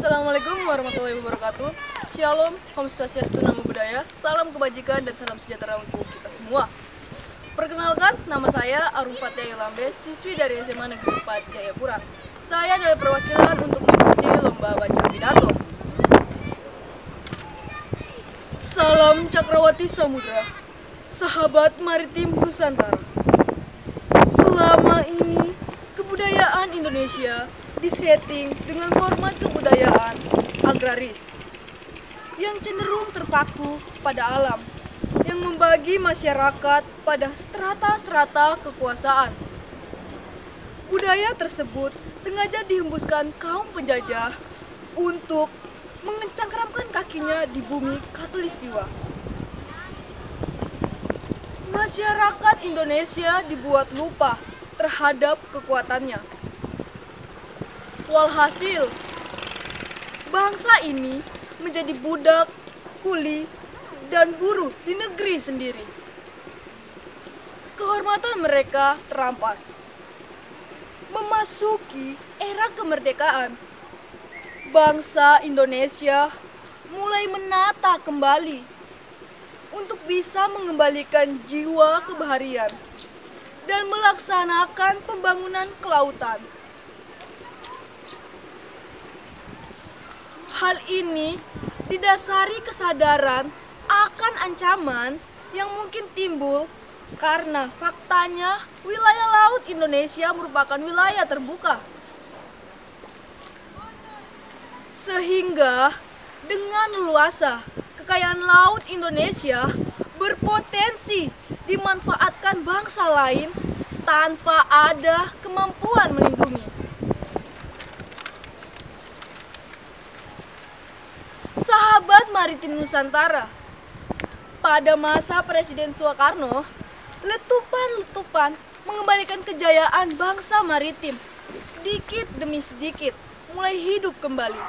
Assalamualaikum warahmatullahi wabarakatuh. Shalom, Om Swastiastu, Namo Buddhaya, salam kebajikan dan salam sejahtera untuk kita semua. Perkenalkan, nama saya Arum Fatia Ilambe, siswi dari SMA Negeri 4 Jayapura. Saya adalah perwakilan untuk mengikuti lomba baca pidato. Salam Cakrawati Samudra, sahabat maritim Nusantara. Selama ini, kebudayaan Indonesia disetting dengan format kebudayaan agraris yang cenderung terpaku pada alam, yang membagi masyarakat pada strata-strata kekuasaan. Budaya tersebut sengaja dihembuskan kaum penjajah untuk mengecangkramkan kakinya di bumi Khatulistiwa. Masyarakat Indonesia dibuat lupa terhadap kekuatannya. Walhasil, bangsa ini menjadi budak, kuli, dan buruh di negeri sendiri. Kehormatan mereka terampas. Memasuki era kemerdekaan, bangsa Indonesia mulai menata kembali untuk bisa mengembalikan jiwa kebaharian dan melaksanakan pembangunan kelautan. Hal ini didasari kesadaran akan ancaman yang mungkin timbul karena faktanya wilayah laut Indonesia merupakan wilayah terbuka. Sehingga dengan luasa kekayaan laut Indonesia berpotensi dimanfaatkan bangsa lain tanpa ada kemampuan melindungi. Sahabat maritim Nusantara, pada masa Presiden Soekarno, letupan-letupan mengembalikan kejayaan bangsa maritim sedikit demi sedikit mulai hidup kembali.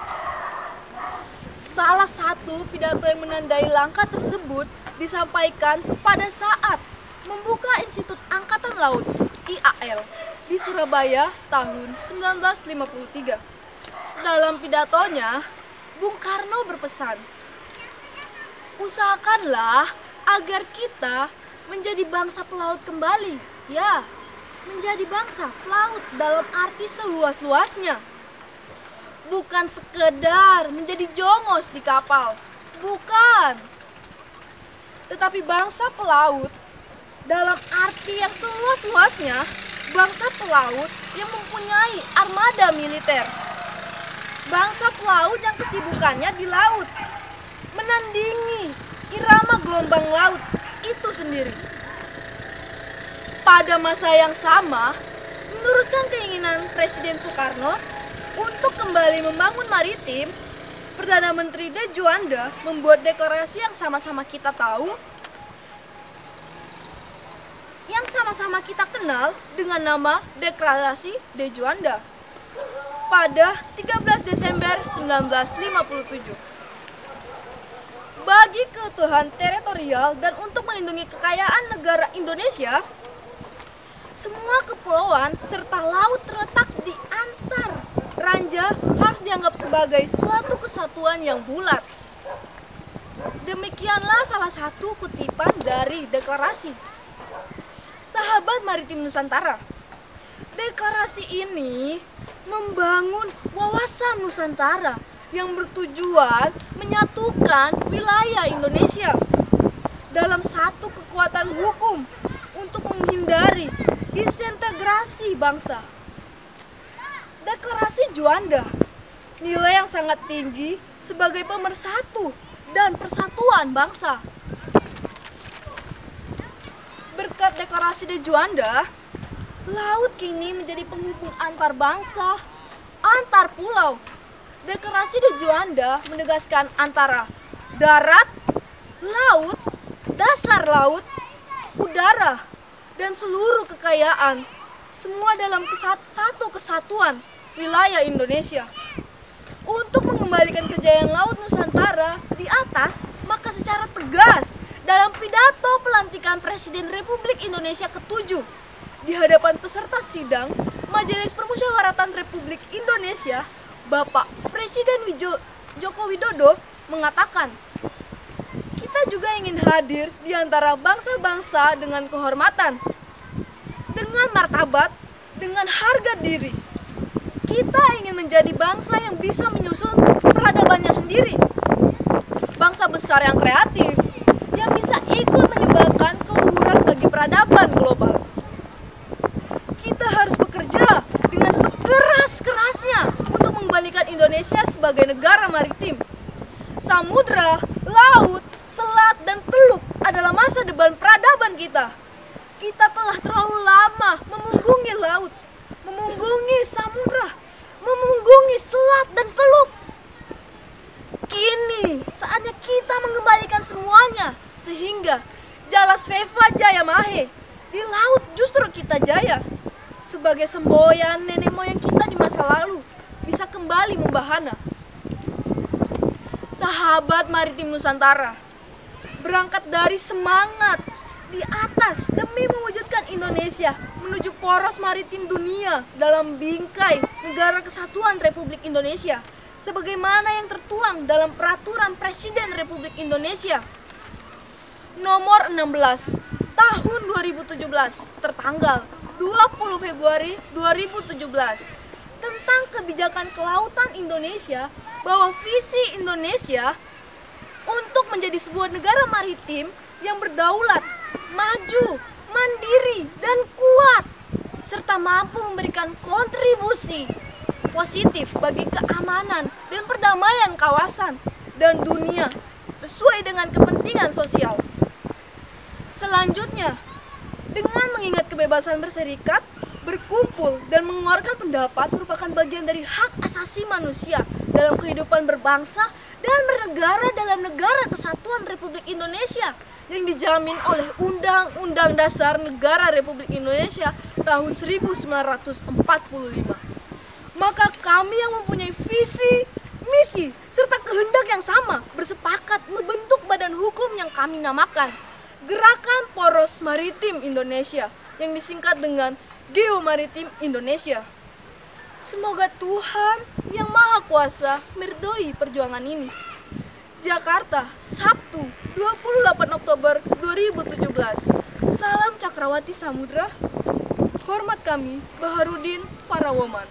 Salah satu pidato yang menandai langkah tersebut disampaikan pada saat membuka Institut Angkatan Laut IAL di Surabaya tahun 1953. Dalam pidatonya, Bung Karno berpesan, usahakanlah agar kita menjadi bangsa pelaut kembali. Ya, menjadi bangsa pelaut dalam arti seluas-luasnya. Bukan sekedar menjadi jongos di kapal, bukan. Tetapi bangsa pelaut dalam arti yang seluas-luasnya, bangsa pelaut yang mempunyai armada militer. Bangsa pelaut yang kesibukannya di laut, menandingi irama gelombang laut itu sendiri. Pada masa yang sama, meneruskan keinginan Presiden Soekarno untuk kembali membangun maritim, Perdana Menteri De Juanda membuat deklarasi yang sama-sama kita tahu, yang sama-sama kita kenal dengan nama Deklarasi De Juanda pada 13 Desember 1957. Bagi keutuhan teritorial dan untuk melindungi kekayaan negara Indonesia, semua kepulauan serta laut terletak di antar ranja harus dianggap sebagai suatu kesatuan yang bulat. Demikianlah salah satu kutipan dari deklarasi. Sahabat maritim Nusantara, deklarasi ini membangun wawasan Nusantara yang bertujuan menyatukan wilayah Indonesia dalam satu kekuatan hukum untuk menghindari disintegrasi bangsa. Deklarasi Juanda, nilai yang sangat tinggi sebagai pemersatu dan persatuan bangsa. Berkat deklarasi De Juanda, laut kini menjadi penghubung antar bangsa, antar pulau. Deklarasi De Juanda menegaskan antara darat, laut, dasar laut, udara, dan seluruh kekayaan, semua dalam satu kesatuan wilayah Indonesia. Untuk mengembalikan kejayaan laut Nusantara di atas, maka secara tegas dalam pidato pelantikan Presiden Republik Indonesia ke-7 di hadapan peserta sidang Majelis Permusyawaratan Republik Indonesia, Bapak Presiden Joko Widodo mengatakan, kita juga ingin hadir di antara bangsa-bangsa dengan kehormatan, dengan martabat, dengan harga diri. Kita ingin menjadi bangsa yang bisa menyusun peradabannya sendiri. Bangsa besar yang kreatif, yang bisa ikut menyumbangkan keluhuran bagi peradaban global. Kita harus bekerja dengan sekeras-kerasnya untuk mengembalikan Indonesia sebagai negara maritim. Samudra, laut, selat, dan teluk adalah masa depan peradaban kita. Kita telah terlalu lama memunggungi laut, memunggungi samudra, memunggungi selat dan teluk. Kini saatnya kita mengembalikan semuanya, sehingga Jalas Veva Jaya Mahe, di laut justru kita jaya. Sebagai semboyan nenek moyang kita di masa lalu bisa kembali membahana. Sahabat maritim Nusantara, berangkat dari semangat di atas demi mewujudkan Indonesia menuju poros maritim dunia dalam bingkai Negara Kesatuan Republik Indonesia, sebagaimana yang tertuang dalam Peraturan Presiden Republik Indonesia Nomor 16 Tahun 2017 tertanggal 20 Februari 2017 tentang kebijakan kelautan Indonesia, bahwa visi Indonesia untuk menjadi sebuah negara maritim yang berdaulat, maju, mandiri, dan kuat, serta mampu memberikan kontribusi positif bagi keamanan dan perdamaian kawasan dan dunia sesuai dengan kepentingan sosial. Selanjutnya, dengan mengingat kebebasan berserikat, berkumpul, dan mengeluarkan pendapat merupakan bagian dari hak asasi manusia dalam kehidupan berbangsa dan bernegara dalam Negara Kesatuan Republik Indonesia yang dijamin oleh Undang-Undang Dasar Negara Republik Indonesia tahun 1945. Maka kami yang mempunyai visi, misi, serta kehendak yang sama bersepakat membentuk badan hukum yang kami namakan Gerakan Poros Maritim Indonesia, yang disingkat dengan Geomaritim Indonesia. Semoga Tuhan Yang Maha Kuasa meridhoi perjuangan ini. Jakarta, Sabtu, 28 Oktober 2017. Salam Cakrawati Samudra. Hormat kami, Baharudin Farawoman.